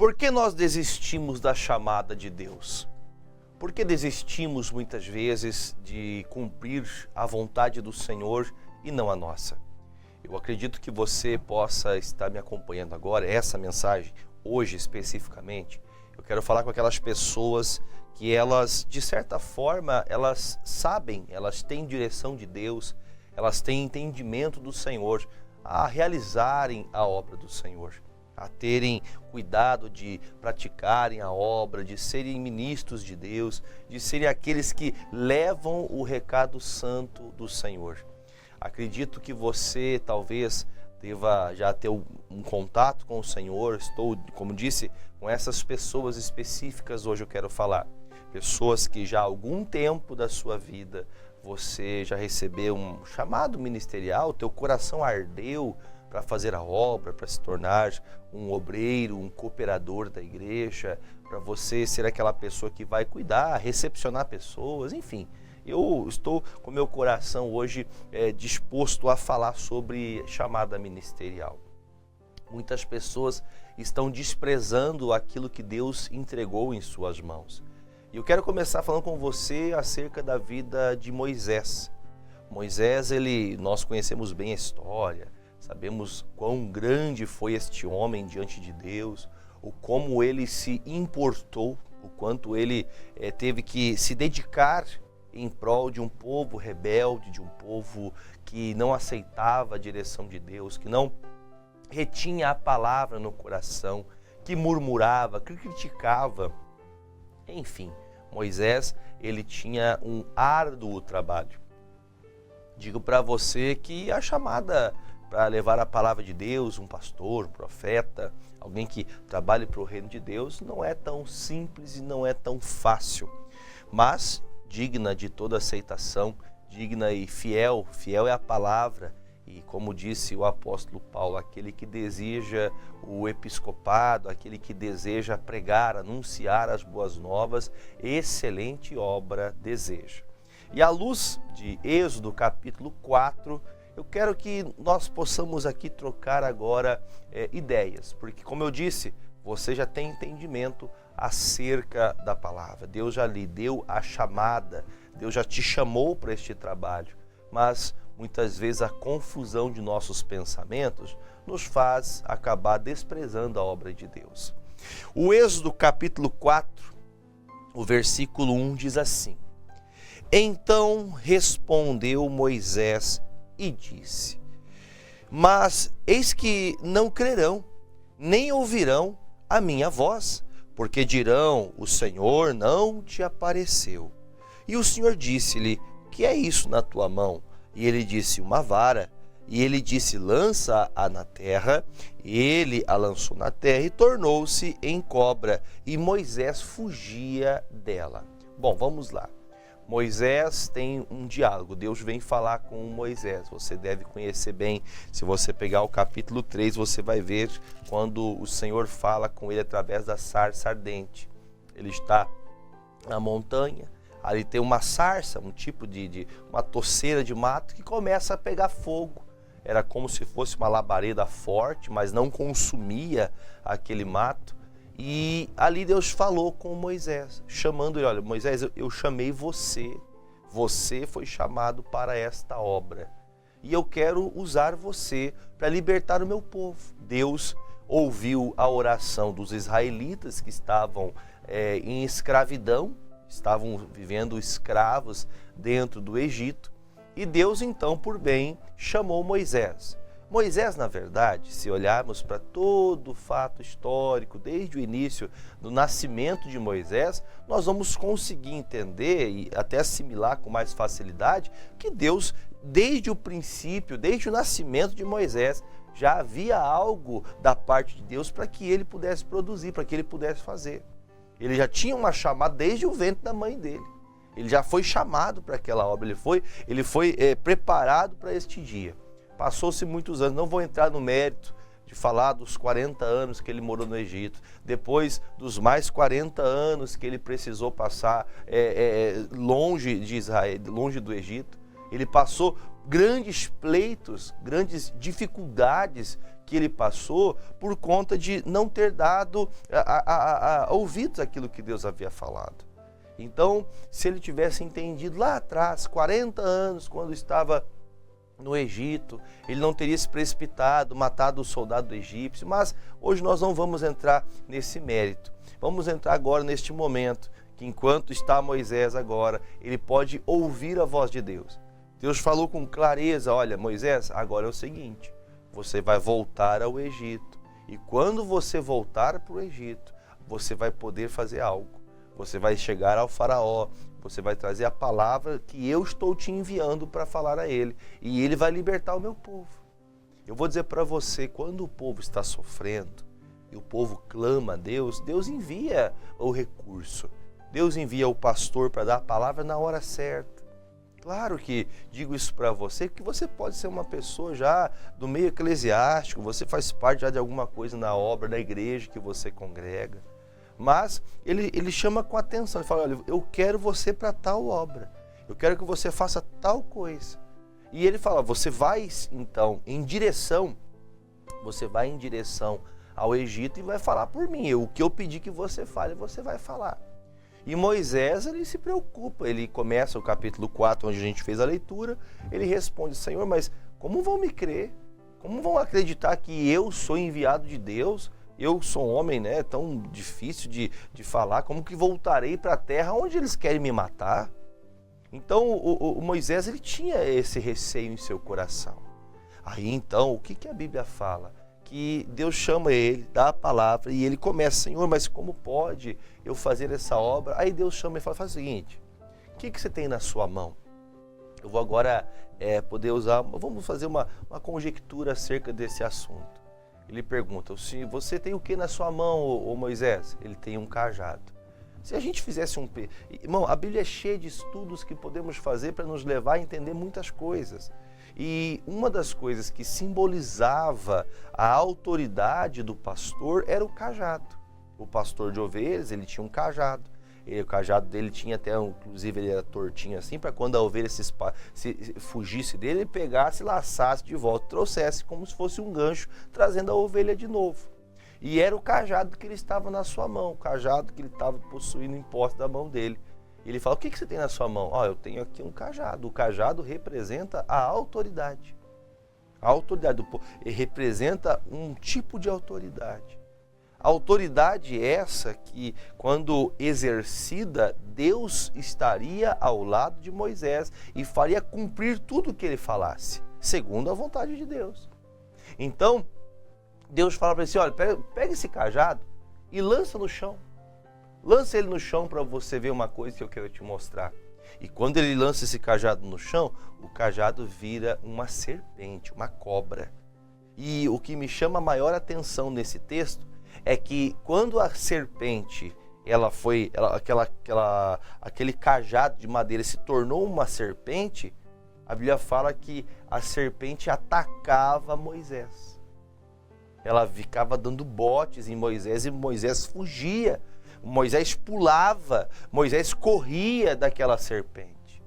Por que nós desistimos da chamada de Deus? Por que desistimos muitas vezes de cumprir a vontade do Senhor e não a nossa? Eu acredito que você possa estar me acompanhando agora, essa mensagem, hoje especificamente. Eu quero falar com aquelas pessoas que elas, de certa forma, elas sabem, elas têm direção de Deus, elas têm entendimento do Senhor, a realizarem a obra do Senhor, a terem cuidado de praticarem a obra, de serem ministros de Deus, de serem aqueles que levam o recado santo do Senhor. Acredito que você talvez deva já ter um contato com o Senhor. Estou, como disse, com essas pessoas específicas hoje eu quero falar. Pessoas que já há algum tempo da sua vida você já recebeu um chamado ministerial, teu coração ardeu para fazer a obra, para se tornar um obreiro, um cooperador da igreja, para você ser aquela pessoa que vai cuidar, recepcionar pessoas, enfim. Eu estou com meu coração hoje disposto a falar sobre chamada ministerial. Muitas pessoas estão desprezando aquilo que Deus entregou em suas mãos. E eu quero começar falando com você acerca da vida de Moisés. Moisés, nós conhecemos bem a história, sabemos quão grande foi este homem diante de Deus, o como ele se importou, o quanto ele teve que se dedicar em prol de um povo rebelde, de um povo que não aceitava a direção de Deus, que não retinha a palavra no coração, que murmurava, que criticava. Enfim, Moisés, ele tinha um árduo trabalho. Digo para você que a chamada para levar a palavra de Deus, um pastor, um profeta, alguém que trabalhe para o reino de Deus, não é tão simples e não é tão fácil, mas digna de toda aceitação, digna e fiel. Fiel é a palavra. E como disse o apóstolo Paulo, aquele que deseja o episcopado, aquele que deseja pregar, anunciar as boas novas, excelente obra deseja. E à luz de Êxodo capítulo 4, eu quero que nós possamos aqui trocar agora ideias, porque como eu disse, você já tem entendimento acerca da palavra. Deus já lhe deu a chamada, Deus já te chamou para este trabalho, mas muitas vezes a confusão de nossos pensamentos nos faz acabar desprezando a obra de Deus. O Êxodo capítulo 4, o versículo 1 diz assim: Então respondeu Moisés e disse: Mas eis que não crerão, nem ouvirão a minha voz, porque dirão: o Senhor não te apareceu. E o Senhor disse-lhe: Que é isso na tua mão? E ele disse: Uma vara. E ele disse: Lança-a na terra. E ele a lançou na terra e tornou-se em cobra. E Moisés fugia dela. Bom, vamos lá. Moisés tem um diálogo. Deus vem falar com Moisés. Você deve conhecer bem. Se você pegar o capítulo 3, você vai ver quando o Senhor fala com ele através da sarça ardente. Ele está na montanha. Ali tem uma sarça, um tipo de uma toceira de mato que começa a pegar fogo. Era como se fosse uma labareda forte, mas não consumia aquele mato. E ali Deus falou com Moisés, chamando ele: olha, Moisés, eu chamei você. Você foi chamado para esta obra. E eu quero usar você para libertar o meu povo. Deus ouviu a oração dos israelitas que estavam em escravidão, estavam vivendo escravos dentro do Egito, e Deus então, por bem, chamou Moisés. Moisés, na verdade, se olharmos para todo o fato histórico, desde o início do nascimento de Moisés, nós vamos conseguir entender e até assimilar com mais facilidade que Deus, desde o princípio, desde o nascimento de Moisés, já havia algo da parte de Deus para que ele pudesse produzir, para que ele pudesse fazer. Ele já tinha uma chamada desde o ventre da mãe dele. Ele já foi chamado para aquela obra, ele foi preparado para este dia. Passou-se muitos anos, não vou entrar no mérito de falar dos 40 anos que ele morou no Egito, depois dos mais 40 anos que ele precisou passar longe de Israel, longe do Egito. Ele passou grandes pleitos, grandes dificuldades que ele passou por conta de não ter dado ouvidos àquilo que Deus havia falado. Então, se ele tivesse entendido lá atrás, 40 anos, quando estava no Egito, ele não teria se precipitado, matado o soldado egípcio, mas hoje nós não vamos entrar nesse mérito. Vamos entrar agora neste momento, que enquanto está Moisés agora, ele pode ouvir a voz de Deus. Deus falou com clareza: olha, Moisés, agora é o seguinte, você vai voltar ao Egito, e quando você voltar para o Egito, você vai poder fazer algo. Você vai chegar ao faraó, você vai trazer a palavra que eu estou te enviando para falar a ele, e ele vai libertar o meu povo. Eu vou dizer para você, quando o povo está sofrendo, e o povo clama a Deus, Deus envia o recurso, Deus envia o pastor para dar a palavra na hora certa. Claro que digo isso para você, porque você pode ser uma pessoa já do meio eclesiástico, você faz parte já de alguma coisa na obra da igreja que você congrega. Mas ele chama com atenção, ele fala: olha, eu quero você para tal obra, eu quero que você faça tal coisa. E ele fala: você vai então você vai em direção ao Egito e vai falar por mim. O que eu pedi que você fale, você vai falar. E Moisés, ele se preocupa, ele começa o capítulo 4, onde a gente fez a leitura, ele responde: Senhor, mas como vão me crer? Como vão acreditar que eu sou enviado de Deus? Eu sou um homem, né, tão difícil de falar, como que voltarei para a terra onde eles querem me matar? Então o Moisés, ele tinha esse receio em seu coração. Aí então, o que a Bíblia fala? Que Deus chama ele, dá a palavra e ele começa: Senhor, mas como pode eu fazer essa obra? Aí Deus chama e fala: faz o seguinte, o que você tem na sua mão? Eu vou agora poder usar, vamos fazer uma conjectura acerca desse assunto. Ele pergunta: você tem o que na sua mão, ô Moisés? Ele tem um cajado. Se a gente fizesse Irmão, a Bíblia é cheia de estudos que podemos fazer para nos levar a entender muitas coisas. E uma das coisas que simbolizava a autoridade do pastor era o cajado. O pastor de ovelhas, ele tinha um cajado. O cajado dele tinha até, inclusive ele era tortinho assim, para quando a ovelha se fugisse dele, ele pegasse, laçasse de volta, trouxesse como se fosse um gancho, trazendo a ovelha de novo. E era o cajado que ele estava na sua mão, o cajado que ele estava possuindo em posse da mão dele. Ele fala: o que você tem na sua mão? Eu tenho aqui um cajado. O cajado representa a autoridade. A autoridade do povo representa um tipo de autoridade. A autoridade essa que, quando exercida, Deus estaria ao lado de Moisés e faria cumprir tudo o que ele falasse, segundo a vontade de Deus. Então, Deus fala para ele assim: olha, pega esse cajado e lança no chão. Lança ele no chão para você ver uma coisa que eu quero te mostrar. E quando ele lança esse cajado no chão, o cajado vira uma serpente, uma cobra. E o que me chama a maior atenção nesse texto é que quando a serpente, aquele cajado de madeira se tornou uma serpente, a Bíblia fala que a serpente atacava Moisés. Ela ficava dando botes em Moisés e Moisés fugia. Moisés pulava, Moisés corria daquela serpente.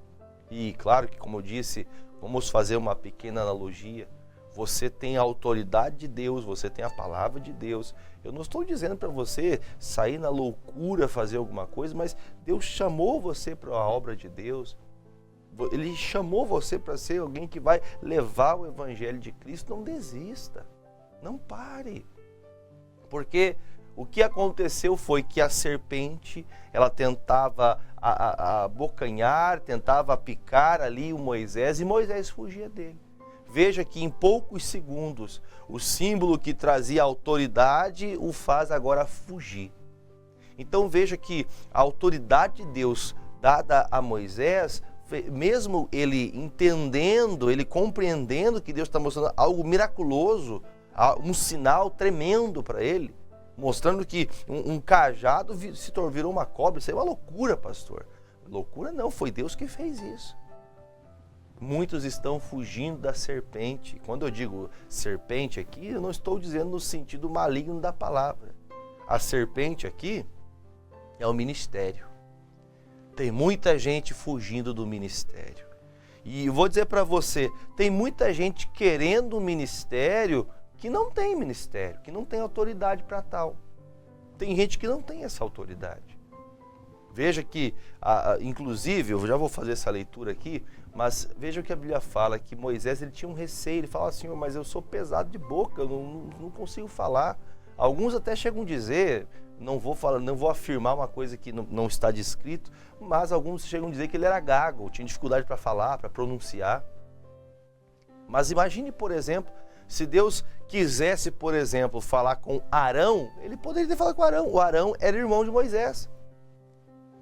E claro que, como eu disse, vamos fazer uma pequena analogia. Você tem a autoridade de Deus, você tem a palavra de Deus. Eu não estou dizendo para você sair na loucura, fazer alguma coisa, mas Deus chamou você para a obra de Deus. Ele chamou você para ser alguém que vai levar o Evangelho de Cristo. Não desista, não pare. Porque o que aconteceu foi que a serpente, ela tentava abocanhar, tentava picar ali o Moisés, e Moisés fugia dele. Veja que em poucos segundos, o símbolo que trazia autoridade o faz agora fugir. Então veja que a autoridade de Deus dada a Moisés, mesmo ele entendendo, ele compreendendo que Deus está mostrando algo miraculoso, um sinal tremendo para ele, mostrando que um cajado virou uma cobra. Isso é uma loucura, pastor. Loucura não, foi Deus que fez isso. Muitos estão fugindo da serpente. Quando eu digo serpente aqui, eu não estou dizendo no sentido maligno da palavra. A serpente aqui é o ministério. Tem muita gente fugindo do ministério. E eu vou dizer para você, tem muita gente querendo um ministério que não tem ministério, que não tem autoridade para tal. Tem gente que não tem essa autoridade. Veja que, inclusive, eu já vou fazer essa leitura aqui, mas veja o que a Bíblia fala, que Moisés ele tinha um receio, ele fala, Senhor, mas eu sou pesado de boca, eu não consigo falar. Alguns até chegam a dizer, não vou afirmar uma coisa que não está descrito, mas alguns chegam a dizer que ele era gago, tinha dificuldade para falar, para pronunciar. Mas imagine, por exemplo, se Deus quisesse, por exemplo, falar com Arão, ele poderia ter falado com Arão. O Arão era irmão de Moisés.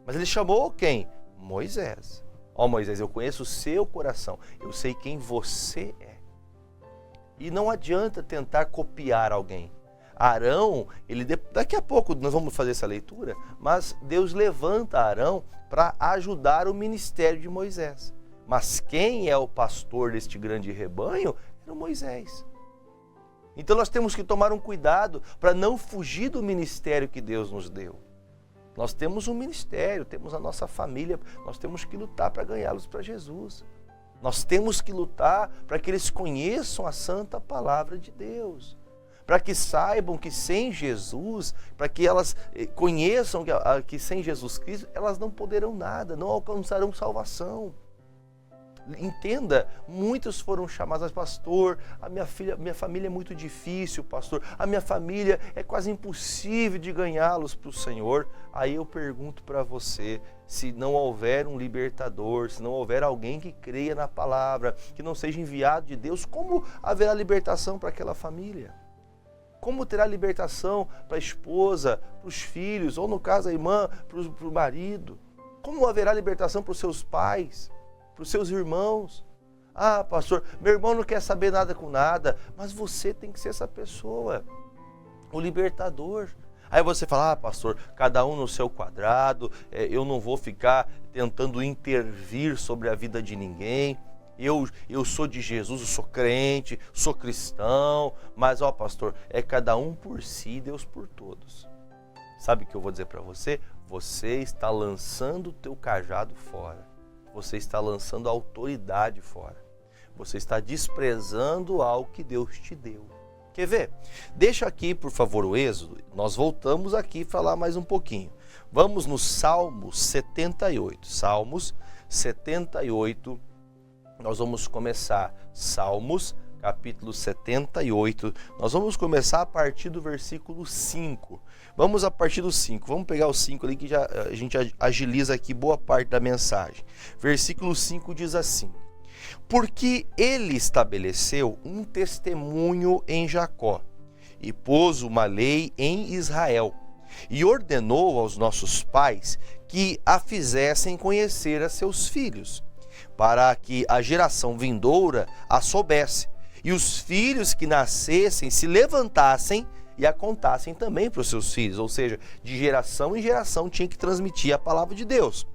Mas ele chamou quem? Moisés. Ó Moisés, eu conheço o seu coração, eu sei quem você é. E não adianta tentar copiar alguém. Arão, daqui a pouco nós vamos fazer essa leitura, mas Deus levanta Arão para ajudar o ministério de Moisés. Mas quem é o pastor deste grande rebanho era Moisés. Então nós temos que tomar um cuidado para não fugir do ministério que Deus nos deu. Nós temos um ministério, temos a nossa família, nós temos que lutar para ganhá-los para Jesus. Nós temos que lutar para que eles conheçam a santa palavra de Deus. Para que saibam que sem Jesus, para que elas conheçam que sem Jesus Cristo, elas não poderão nada, não alcançarão salvação. Entenda, muitos foram chamados, mas pastor, minha família é muito difícil, pastor, a minha família é quase impossível de ganhá-los para o Senhor. Aí eu pergunto para você, se não houver um libertador, se não houver alguém que creia na palavra, que não seja enviado de Deus, como haverá libertação para aquela família? Como terá libertação para a esposa, para os filhos, ou no caso a irmã, para o marido? Como haverá libertação para os seus pais, para os seus irmãos? Ah, pastor, meu irmão não quer saber nada com nada, mas você tem que ser essa pessoa, o libertador. Aí você fala, pastor, cada um no seu quadrado, eu não vou ficar tentando intervir sobre a vida de ninguém. Eu sou de Jesus, eu sou crente, sou cristão, mas pastor, é cada um por si, Deus por todos. Sabe o que eu vou dizer para você? Você está lançando o teu cajado fora. Você está lançando a autoridade fora. Você está desprezando algo que Deus te deu. Quer ver? Deixa aqui, por favor, o Êxodo. Nós voltamos aqui a falar mais um pouquinho. Vamos no Salmos 78. Salmos 78. Nós vamos começar Salmos, capítulo 78. Nós vamos começar a partir do versículo 5. Vamos a partir do 5. Vamos pegar o 5 ali que a gente agiliza aqui boa parte da mensagem. Versículo 5 diz assim: Porque ele estabeleceu um testemunho em Jacó, e pôs uma lei em Israel, e ordenou aos nossos pais que a fizessem conhecer a seus filhos, para que a geração vindoura a soubesse, e os filhos que nascessem se levantassem e a contassem também para os seus filhos. Ou seja, de geração em geração tinha que transmitir a palavra de Deus.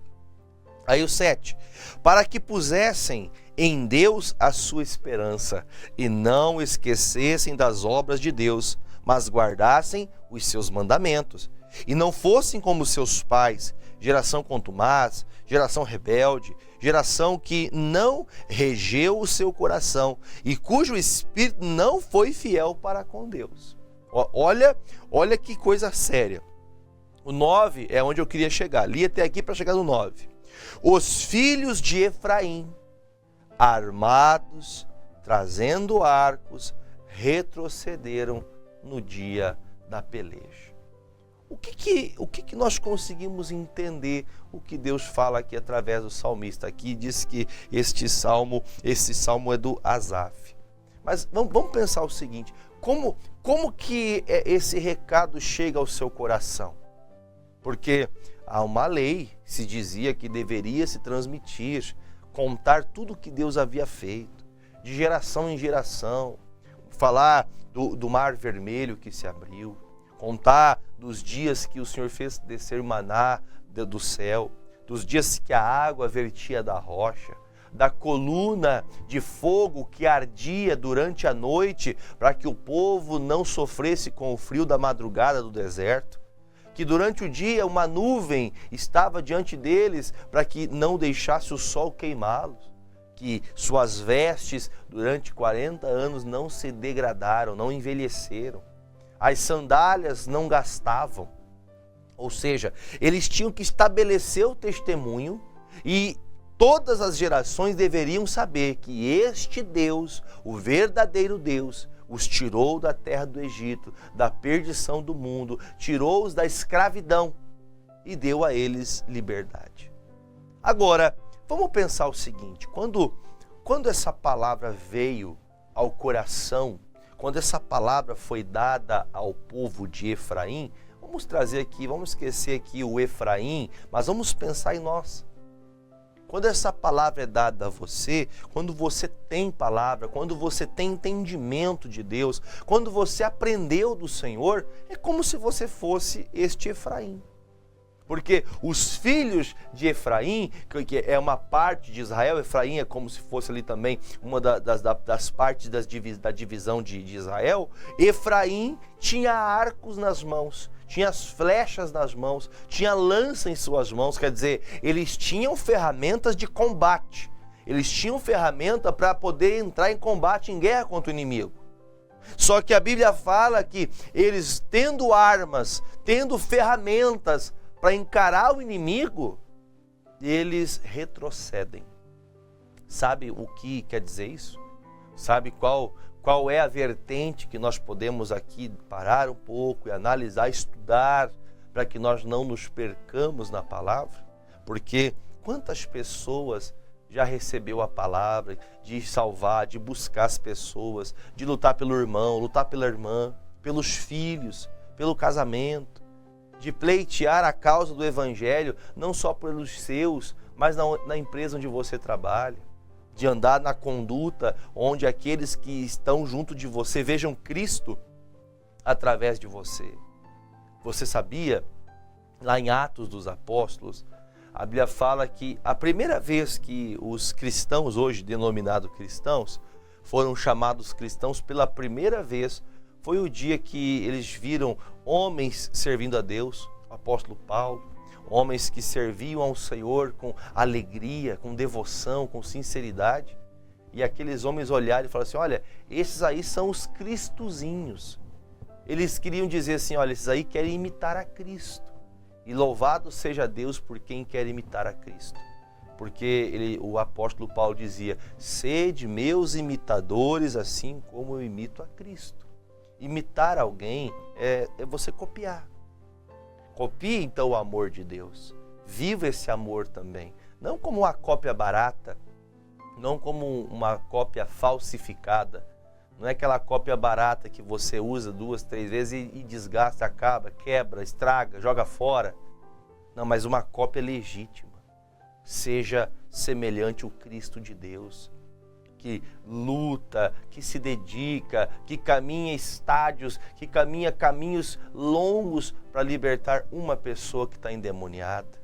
Aí o 7, para que pusessem em Deus a sua esperança, e não esquecessem das obras de Deus, mas guardassem os seus mandamentos, e não fossem como seus pais, geração contumaz, geração rebelde, geração que não regeu o seu coração, e cujo espírito não foi fiel para com Deus. Olha que coisa séria. O 9 é onde eu queria chegar, li até aqui para chegar no 9. Os filhos de Efraim, armados, trazendo arcos, retrocederam no dia da peleja. O que nós conseguimos entender o que Deus fala aqui através do salmista? Aqui diz que esse salmo é do Asaf. Mas vamos pensar o seguinte, como que esse recado chega ao seu coração? Porque há uma lei, se dizia que deveria se transmitir, contar tudo o que Deus havia feito, de geração em geração, falar do mar vermelho que se abriu, contar dos dias que o Senhor fez descer maná do céu, dos dias que a água vertia da rocha, da coluna de fogo que ardia durante a noite para que o povo não sofresse com o frio da madrugada do deserto, que durante o dia uma nuvem estava diante deles para que não deixasse o sol queimá-los, que suas vestes durante 40 anos não se degradaram, não envelheceram. As sandálias não gastavam. Ou seja, eles tinham que estabelecer o testemunho e todas as gerações deveriam saber que este Deus, o verdadeiro Deus, os tirou da terra do Egito, da perdição do mundo, tirou-os da escravidão e deu a eles liberdade. Agora, vamos pensar o seguinte, quando essa palavra veio ao coração, quando essa palavra foi dada ao povo de Efraim, vamos trazer aqui, vamos esquecer aqui o Efraim, mas vamos pensar em nós. Quando essa palavra é dada a você, quando você tem palavra, quando você tem entendimento de Deus, quando você aprendeu do Senhor, é como se você fosse este Efraim. Porque os filhos de Efraim, que é uma parte de Israel, Efraim é como se fosse ali também uma das partes da divisão de Israel, Efraim tinha arcos nas mãos, tinha as flechas nas mãos, tinha lança em suas mãos, quer dizer, eles tinham ferramentas de combate, eles tinham ferramenta para poder entrar em combate, em guerra contra o inimigo. Só que a Bíblia fala que eles, tendo armas, tendo ferramentas para encarar o inimigo, eles retrocedem. Sabe o que quer dizer isso? Sabe qual é a vertente que nós podemos aqui parar um pouco e analisar, estudar, para que nós não nos percamos na palavra? Porque quantas pessoas já recebeu a palavra de salvar, de buscar as pessoas, de lutar pelo irmão, lutar pela irmã, pelos filhos, pelo casamento, de pleitear a causa do evangelho, não só pelos seus, mas na empresa onde você trabalha, de andar na conduta onde aqueles que estão junto de você vejam Cristo através de você. Você sabia, lá em Atos dos Apóstolos, a Bíblia fala que a primeira vez que os cristãos, hoje denominados cristãos, foram chamados cristãos pela primeira vez, foi o dia que eles viram homens servindo a Deus, o apóstolo Paulo, homens que serviam ao Senhor com alegria, com devoção, com sinceridade. E aqueles homens olharam e falaram assim, olha, esses aí são os cristozinhos. Eles queriam dizer assim, olha, esses aí querem imitar a Cristo. E louvado seja Deus por quem quer imitar a Cristo. Porque o apóstolo Paulo dizia, sede meus imitadores assim como eu imito a Cristo. Imitar alguém é você copiar. Copie então o amor de Deus. Viva esse amor também. Não como uma cópia barata, não como uma cópia falsificada. Não é aquela cópia barata que você usa 2, 3 vezes e desgasta, acaba, quebra, estraga, joga fora. Não, mas uma cópia legítima. Seja semelhante ao Cristo de Deus, que luta, que se dedica, que caminha estádios, que caminha caminhos longos para libertar uma pessoa que está endemoniada,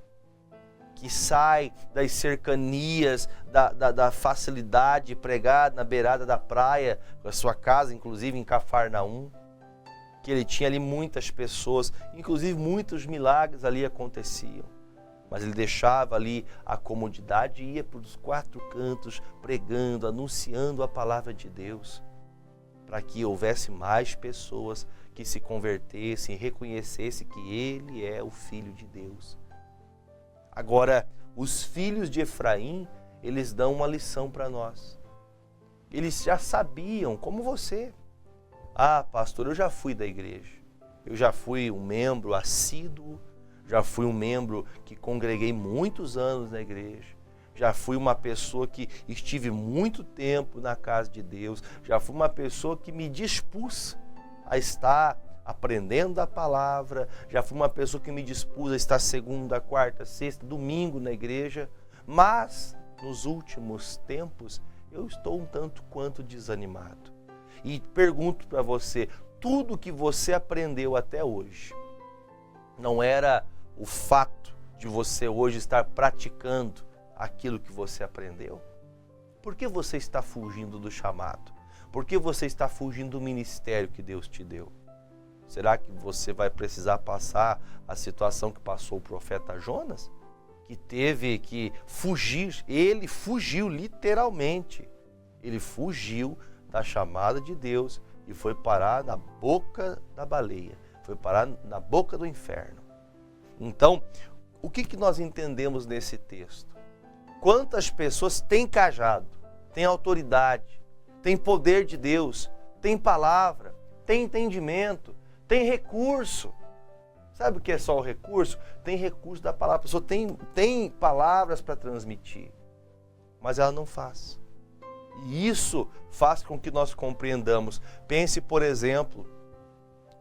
que sai das cercanias, da facilidade de pregar na beirada da praia, com a sua casa, inclusive em Cafarnaum, que ele tinha ali muitas pessoas, inclusive muitos milagres ali aconteciam. Mas ele deixava ali a comodidade e ia para os 4 cantos pregando, anunciando a palavra de Deus, para que houvesse mais pessoas que se convertessem e reconhecessem que ele é o Filho de Deus. Agora, os filhos de Efraim, eles dão uma lição para nós. Eles já sabiam, como você. Ah, pastor, eu já fui da igreja. Eu já fui um membro assíduo. Já fui um membro que congreguei muitos anos na igreja. Já fui uma pessoa que estive muito tempo na casa de Deus. Já fui uma pessoa que me dispus a estar aprendendo a palavra. Já fui uma pessoa que me dispus a estar segunda, quarta, sexta, domingo na igreja. Mas, nos últimos tempos, eu estou um tanto quanto desanimado. E pergunto para você, tudo que você aprendeu até hoje, não era o fato de você hoje estar praticando aquilo que você aprendeu? Por que você está fugindo do chamado? Por que você está fugindo do ministério que Deus te deu? Será que você vai precisar passar a situação que passou o profeta Jonas? que teve que fugir. Ele fugiu literalmente. Ele fugiu da chamada de Deus e foi parar na boca da baleia. Foi parar na boca do inferno. Então, o que nós entendemos nesse texto? Quantas pessoas têm cajado, têm autoridade, têm poder de Deus, têm palavra, têm entendimento, têm recurso. Sabe o que é só o recurso? Tem recurso da palavra. A pessoa tem palavras para transmitir, mas ela não faz. E isso faz com que nós compreendamos. Pense, por exemplo,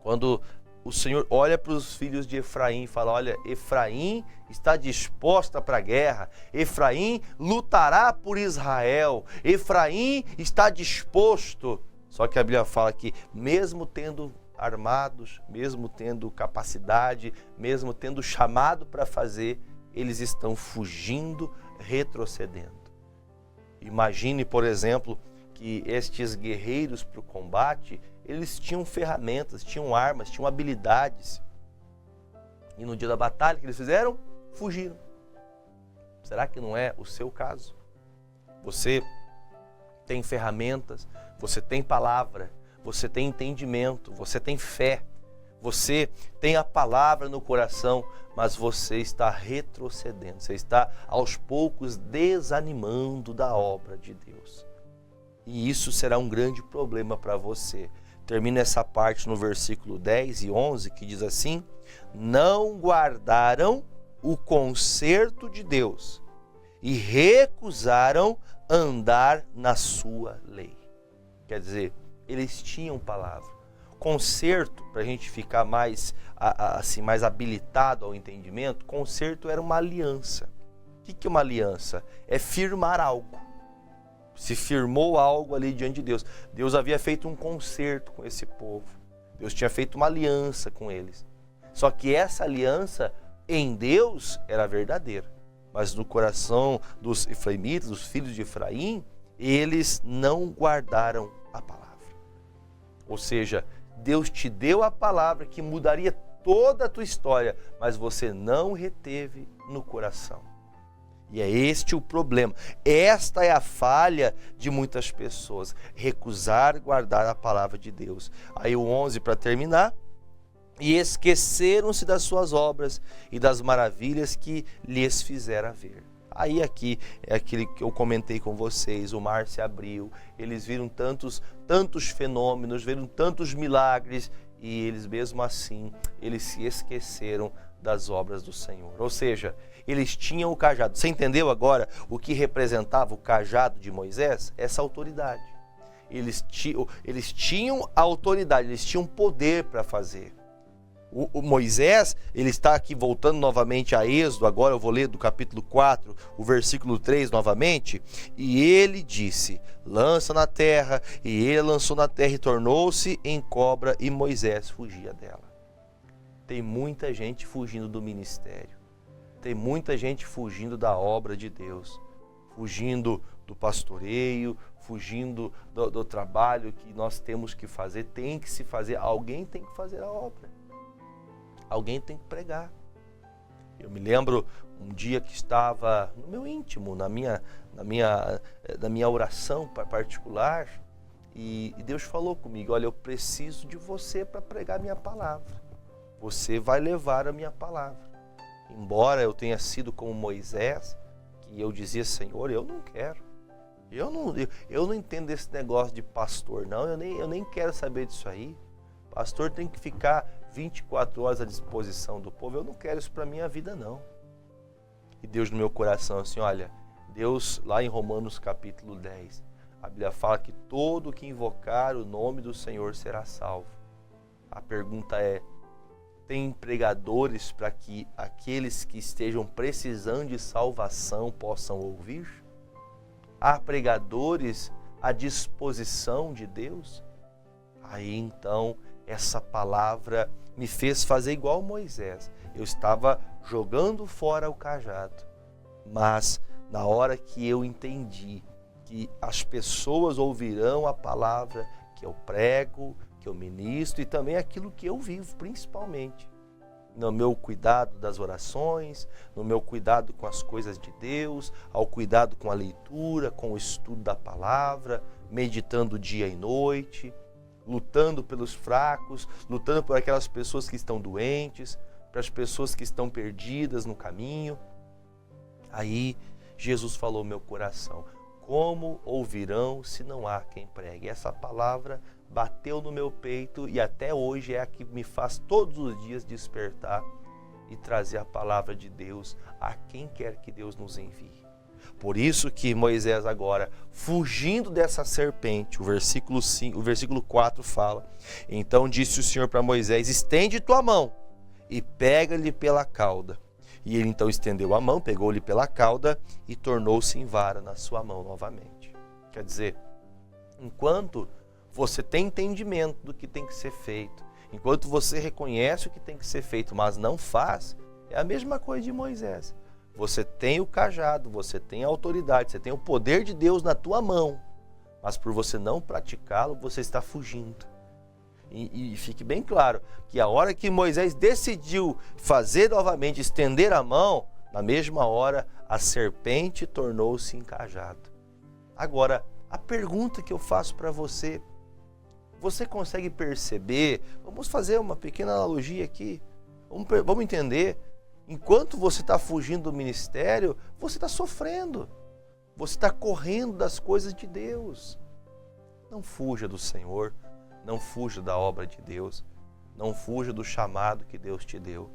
quando o Senhor olha para os filhos de Efraim e fala: olha, Efraim está disposta para a guerra, Efraim lutará por Israel, Efraim está disposto. Só que a Bíblia fala que mesmo tendo armados, mesmo tendo capacidade, mesmo tendo chamado para fazer, eles estão fugindo, retrocedendo. Imagine, por exemplo, que estes guerreiros para o combate, eles tinham ferramentas, tinham armas, tinham habilidades. E no dia da batalha, o que eles fizeram? Fugiram. Será que não é o seu caso? Você tem ferramentas, você tem palavra, você tem entendimento, você tem fé, você tem a palavra no coração, mas você está retrocedendo, você está aos poucos desanimando da obra de Deus. E isso será um grande problema para você. Termina essa parte no versículo 10 e 11, que diz assim: não guardaram o concerto de Deus e recusaram andar na sua lei. Quer dizer, eles tinham palavra. Concerto, para a gente ficar mais habilitado ao entendimento, concerto era uma aliança. O que é uma aliança? É firmar algo. Se firmou algo ali diante de Deus. Deus havia feito um concerto com esse povo. Deus tinha feito uma aliança com eles. Só que essa aliança em Deus era verdadeira. Mas no coração dos efraimitas, dos filhos de Efraim, eles não guardaram a palavra. Ou seja, Deus te deu a palavra que mudaria toda a tua história, mas você não reteve no coração. E é este o problema. Esta é a falha de muitas pessoas, recusar guardar a palavra de Deus. Aí o 11 para terminar: e esqueceram-se das suas obras e das maravilhas que lhes fizera ver. Aí aqui é aquele que eu comentei com vocês, o mar se abriu, eles viram tantos fenômenos, viram tantos milagres, e eles mesmo assim, eles se esqueceram das obras do Senhor. Ou seja, eles tinham o cajado. Você entendeu agora o que representava o cajado de Moisés? Essa autoridade. Eles tinham a autoridade, eles tinham poder para fazer. O Moisés, ele está aqui voltando novamente a Êxodo, agora eu vou ler do capítulo 4, o versículo 3 novamente, e ele disse: lança na terra, e ele lançou na terra e tornou-se em cobra, e Moisés fugia dela. Tem muita gente fugindo do ministério, tem muita gente fugindo da obra de Deus, fugindo do pastoreio, fugindo do trabalho que nós temos que fazer, tem que se fazer, alguém tem que fazer a obra. Alguém tem que pregar. Eu me lembro um dia que estava no meu íntimo, na minha oração particular, e Deus falou comigo: olha, eu preciso de você para pregar a minha palavra. Você vai levar a minha palavra. Embora eu tenha sido como Moisés, que eu dizia: Senhor, eu não quero. Eu não entendo esse negócio de pastor, não. Eu nem quero saber disso aí. Pastor tem que ficar 24 horas à disposição do povo. Eu não quero isso para a minha vida, não. E Deus no meu coração, assim, olha, Deus lá em Romanos capítulo 10, a Bíblia fala que todo que invocar o nome do Senhor será salvo. A pergunta é: tem pregadores para que aqueles que estejam precisando de salvação possam ouvir? Há pregadores à disposição de Deus? Aí então essa palavra me fez fazer igual Moisés. Eu estava jogando fora o cajado, mas na hora que eu entendi que as pessoas ouvirão a palavra que eu prego, que eu ministro, e também aquilo que eu vivo, principalmente. no meu cuidado das orações, no meu cuidado com as coisas de Deus, ao cuidado com a leitura, com o estudo da palavra, meditando dia e noite, lutando pelos fracos, lutando por aquelas pessoas que estão doentes, para as pessoas que estão perdidas no caminho. Aí Jesus falou no meu coração: como ouvirão se não há quem pregue? Essa palavra bateu no meu peito e até hoje é a que me faz todos os dias despertar e trazer a palavra de Deus a quem quer que Deus nos envie. Por isso que Moisés agora, fugindo dessa serpente, o versículo 4 fala: então disse o Senhor para Moisés: estende tua mão e pega-lhe pela cauda. E ele então estendeu a mão, pegou-lhe pela cauda e tornou-se em vara na sua mão novamente. Quer dizer, enquanto você tem entendimento do que tem que ser feito, enquanto você reconhece o que tem que ser feito, mas não faz, é a mesma coisa de Moisés. Você tem o cajado, você tem a autoridade, você tem o poder de Deus na tua mão, mas por você não praticá-lo, você está fugindo. E fique bem claro que a hora que Moisés decidiu fazer novamente, estender a mão, na mesma hora a serpente tornou-se em cajado. Agora, a pergunta que eu faço para você: você consegue perceber? Vamos fazer uma pequena analogia aqui. Vamos entender. Enquanto você está fugindo do ministério, você está sofrendo. Você está correndo das coisas de Deus. Não fuja do Senhor. Não fuja da obra de Deus. Não fuja do chamado que Deus te deu.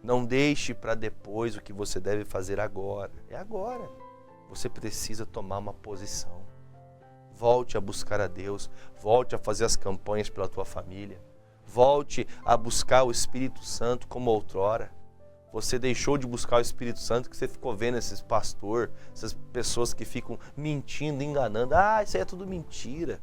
Não deixe para depois o que você deve fazer agora. É agora. Você precisa tomar uma posição. Volte a buscar a Deus. Volte a fazer as campanhas pela tua família. Volte a buscar o Espírito Santo como outrora. Você deixou de buscar o Espírito Santo que você ficou vendo esses pastores, essas pessoas que ficam mentindo, enganando. Isso aí é tudo mentira.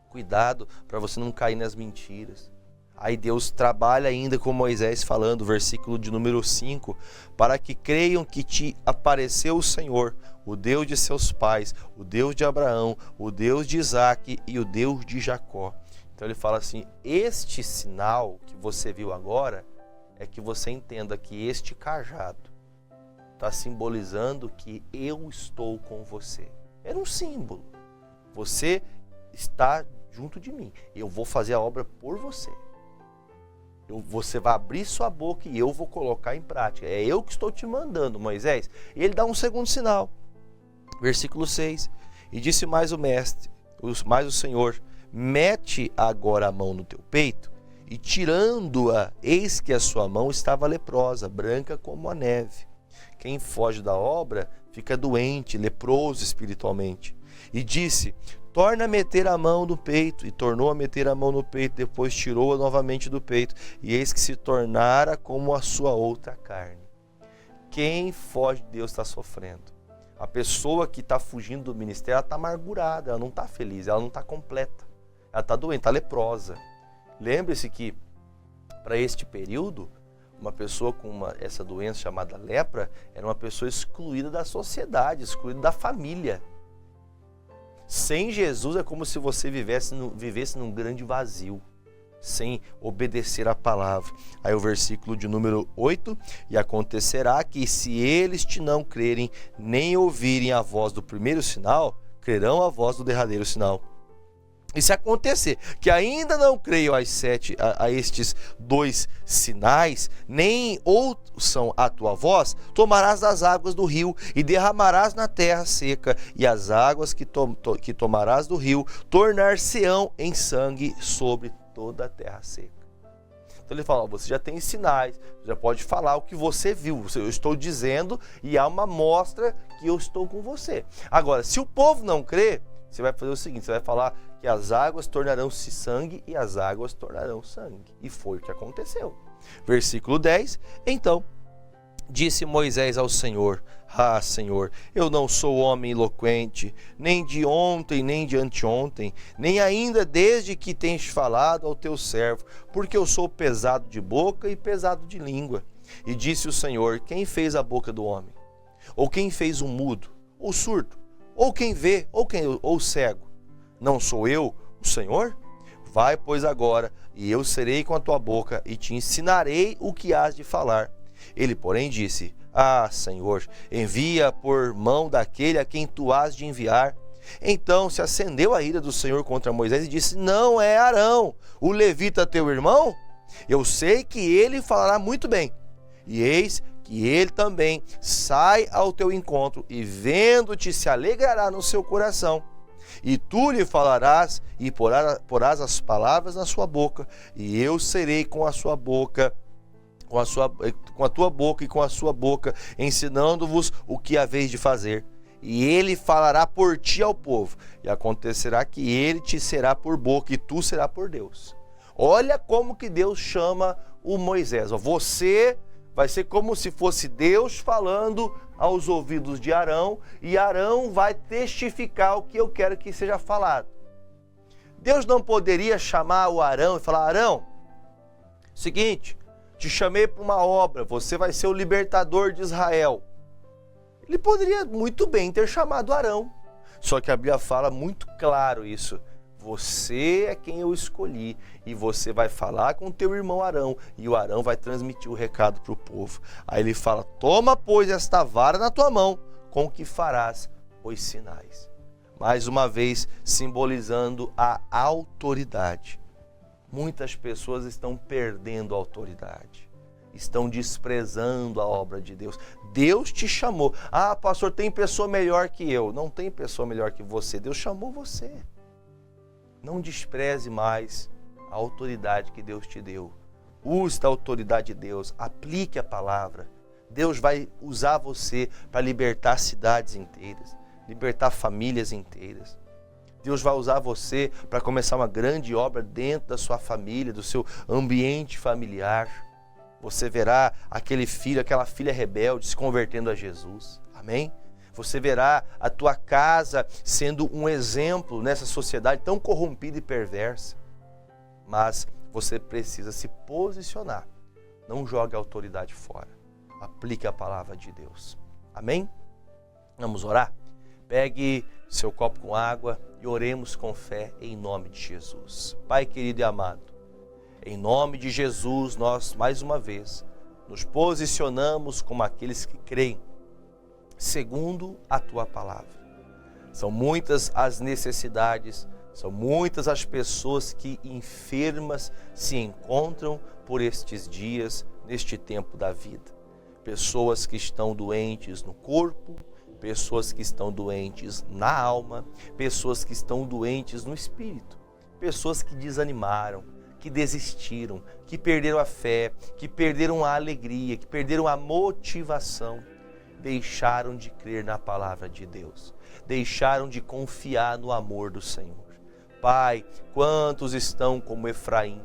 Cuidado para você não cair nas mentiras. Aí Deus trabalha ainda com Moisés falando, versículo de número 5, para que creiam que te apareceu o Senhor, o Deus de seus pais, o Deus de Abraão, o Deus de Isaque e o Deus de Jacó. Então ele fala assim: este sinal que você viu agora é que você entenda que este cajado está simbolizando que eu estou com você. Era um símbolo. Você está junto de mim. Eu vou fazer a obra por você. Você vai abrir sua boca e eu vou colocar em prática. É eu que estou te mandando, Moisés. E ele dá um segundo sinal. Versículo 6. E disse mais o Senhor: mete agora a mão no teu peito. E tirando-a, eis que a sua mão estava leprosa, branca como a neve. Quem foge da obra fica doente, leproso espiritualmente. E disse: torna a meter a mão no peito. E tornou a meter a mão no peito, depois tirou-a novamente do peito. E eis que se tornara como a sua outra carne. Quem foge de Deus está sofrendo. A pessoa que está fugindo do ministério, ela está amargurada, ela não está feliz, ela não está completa. Ela está doente, está leprosa. Lembre-se que, para este período, uma pessoa com essa doença chamada lepra era uma pessoa excluída da sociedade, excluída da família. Sem Jesus é como se você vivesse num grande vazio, sem obedecer a palavra. Aí o versículo de número 8: e acontecerá que se eles te não crerem, nem ouvirem a voz do primeiro sinal, crerão a voz do derradeiro sinal. E se acontecer que ainda não creiam a estes dois sinais, nem ouçam a tua voz, tomarás das águas do rio e derramarás na terra seca, e as águas que tomarás do rio tornar-se-ão em sangue sobre toda a terra seca. Então ele fala: você já tem sinais, já pode falar o que você viu, eu estou dizendo e há uma mostra que eu estou com você. Agora, se o povo não crê, você vai fazer o seguinte: você vai falar que as águas tornarão-se sangue e as águas tornarão sangue. E foi o que aconteceu. Versículo 10. Então disse Moisés ao Senhor: Senhor, eu não sou homem eloquente, nem de ontem, nem de anteontem, nem ainda desde que tens falado ao teu servo, porque eu sou pesado de boca e pesado de língua. E disse o Senhor: quem fez a boca do homem? Ou quem fez o mudo, ou surdo, ou quem vê, ou cego? Não sou eu, o Senhor? Vai, pois, agora, e eu serei com a tua boca, e te ensinarei o que hás de falar. Ele, porém, disse: Ah, Senhor, envia por mão daquele a quem tu hás de enviar. Então se acendeu a ira do Senhor contra Moisés e disse: Não é Arão, o levita teu irmão? Eu sei que ele falará muito bem. E eis que ele também sai ao teu encontro, e vendo-te se alegrará no seu coração. E tu lhe falarás e porás as palavras na sua boca, e eu serei com a sua boca, com a tua boca e com a sua boca, ensinando-vos o que haveis de fazer. E ele falará por ti ao povo, e acontecerá que ele te será por boca, e tu será por Deus. Olha como que Deus chama o Moisés. Você vai ser como se fosse Deus falando aos ouvidos de Arão, e Arão vai testificar o que eu quero que seja falado. Deus não poderia chamar o Arão e falar: Arão, seguinte, te chamei para uma obra, você vai ser o libertador de Israel. Ele poderia muito bem ter chamado Arão, só que a Bíblia fala muito claro isso. Você é quem eu escolhi, e você vai falar com o teu irmão Arão, e o Arão vai transmitir o recado para o povo. Aí ele fala: toma, pois, esta vara na tua mão, com que farás os sinais. Mais uma vez, simbolizando a autoridade. Muitas pessoas estão perdendo a autoridade, estão desprezando a obra de Deus. Deus te chamou. Ah, pastor, tem pessoa melhor que eu. Não tem pessoa melhor que você. Deus chamou você. Não despreze mais a autoridade que Deus te deu. Use a autoridade de Deus. Aplique a palavra. Deus vai usar você para libertar cidades inteiras, libertar famílias inteiras. Deus vai usar você para começar uma grande obra dentro da sua família, do seu ambiente familiar. Você verá aquele filho, aquela filha rebelde se convertendo a Jesus. Amém? Você verá a tua casa sendo um exemplo nessa sociedade tão corrompida e perversa. Mas você precisa se posicionar. Não jogue a autoridade fora. Aplique a palavra de Deus. Amém? Vamos orar? Pegue seu copo com água e oremos com fé em nome de Jesus. Pai querido e amado, em nome de Jesus, nós mais uma vez nos posicionamos como aqueles que creem segundo a tua palavra. São muitas as necessidades, são muitas as pessoas que enfermas se encontram por estes dias, neste tempo da vida. Pessoas que estão doentes no corpo, pessoas que estão doentes na alma, pessoas que estão doentes no espírito, pessoas que desanimaram, que desistiram, que perderam a fé, que perderam a alegria, que perderam a motivação, deixaram de crer na palavra de Deus, deixaram de confiar no amor do Senhor. Pai, quantos estão como Efraim,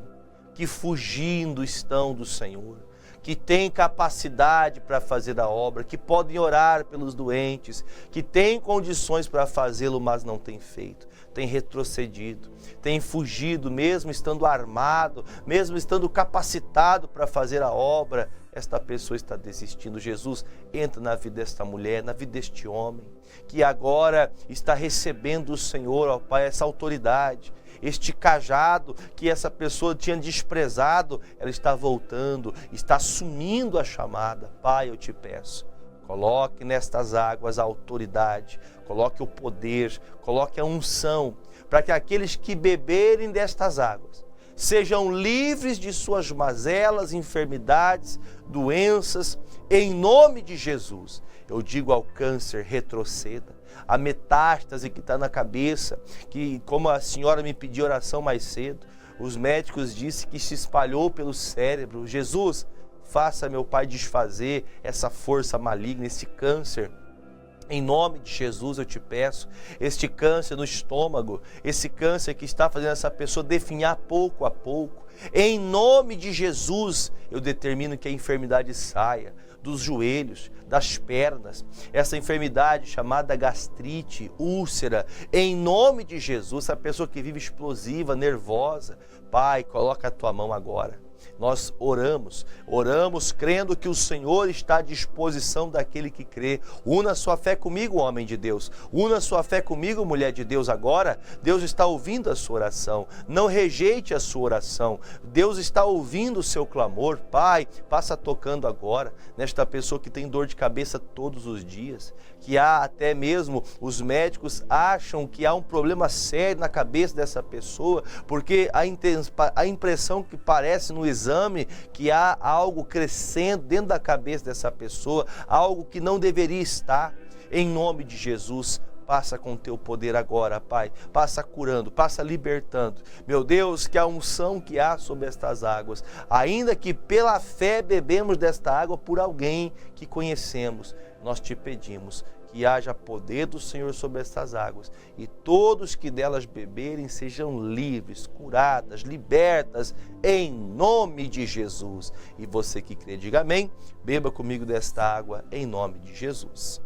que fugindo estão do Senhor, que têm capacidade para fazer a obra, que podem orar pelos doentes, que têm condições para fazê-lo, mas não têm feito, têm retrocedido, têm fugido, mesmo estando armado, mesmo estando capacitado para fazer a obra. Esta pessoa está desistindo. Jesus, entra na vida desta mulher, na vida deste homem, que agora está recebendo do Senhor, ó Pai, essa autoridade, este cajado que essa pessoa tinha desprezado, ela está voltando, está assumindo a chamada. Pai, eu te peço, coloque nestas águas a autoridade, coloque o poder, coloque a unção, para que aqueles que beberem destas águas sejam livres de suas mazelas, enfermidades, doenças, em nome de Jesus. Eu digo ao câncer, retroceda. A metástase que está na cabeça, que como a senhora me pediu oração mais cedo, os médicos disseram que se espalhou pelo cérebro. Jesus, faça, meu Pai, desfazer essa força maligna, esse câncer. Em nome de Jesus eu te peço, este câncer no estômago, esse câncer que está fazendo essa pessoa definhar pouco a pouco, em nome de Jesus eu determino que a enfermidade saia dos joelhos, das pernas, essa enfermidade chamada gastrite, úlcera, em nome de Jesus, essa pessoa que vive explosiva, nervosa, Pai, coloca a tua mão agora. Nós oramos crendo que o Senhor está à disposição daquele que crê. Una sua fé comigo, homem de Deus. Una sua fé comigo, mulher de Deus. Agora, Deus está ouvindo a sua oração. Não rejeite a sua oração. Deus está ouvindo o seu clamor. Pai, passa tocando agora nesta pessoa que tem dor de cabeça todos os dias, que há até mesmo os médicos acham que há um problema sério na cabeça dessa pessoa, porque a impressão que parece no exame que há algo crescendo dentro da cabeça dessa pessoa, algo que não deveria estar. Em nome de Jesus, passa com o teu poder agora, Pai. Passa curando, passa libertando. Meu Deus, que a unção que há sobre estas águas, ainda que pela fé bebemos desta água por alguém que conhecemos, nós te pedimos que haja poder do Senhor sobre estas águas e todos que delas beberem sejam livres, curadas, libertas, em nome de Jesus. E você que crê, diga amém. Beba comigo desta água, em nome de Jesus.